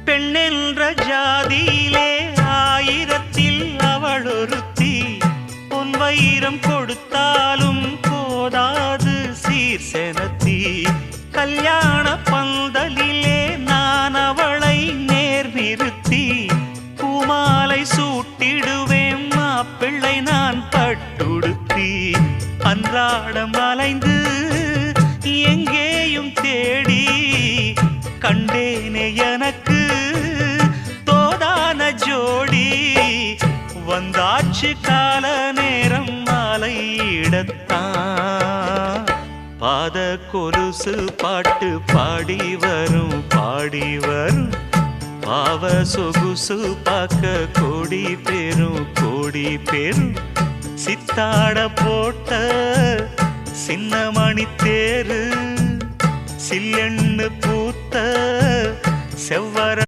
பெண்ணென்ற ஜாதியிலே ஆயிரத்தில் அவள் ஒருத்தி. பொன் வைரம் கொடுத்தாலும் போதாது சீர் செனத்தி. கல்யாண பந்தலிலே நான் அவளை நேர் நிறுத்தி. பூமாலை சூட்டிடுவேன் மாப்பிள்ளை நான் பட்டுடுத்தி. அன்றாடம் அலைந்து எங்கேயும் தேடி கண்டேனே எனக்கு தோதான ஜோடி. வந்தாச்சு கால நேரம் மாலையிடத்தான். பாத கொலுசு பாட்டு பாடி வரும் பாடி வரும். பாவ சொகுசு பார்க்க கோடி பேரும். சித்தாட போட்ட சின்ன மணி தேரு. சில்லெண்ணு பூத்த செவ்வர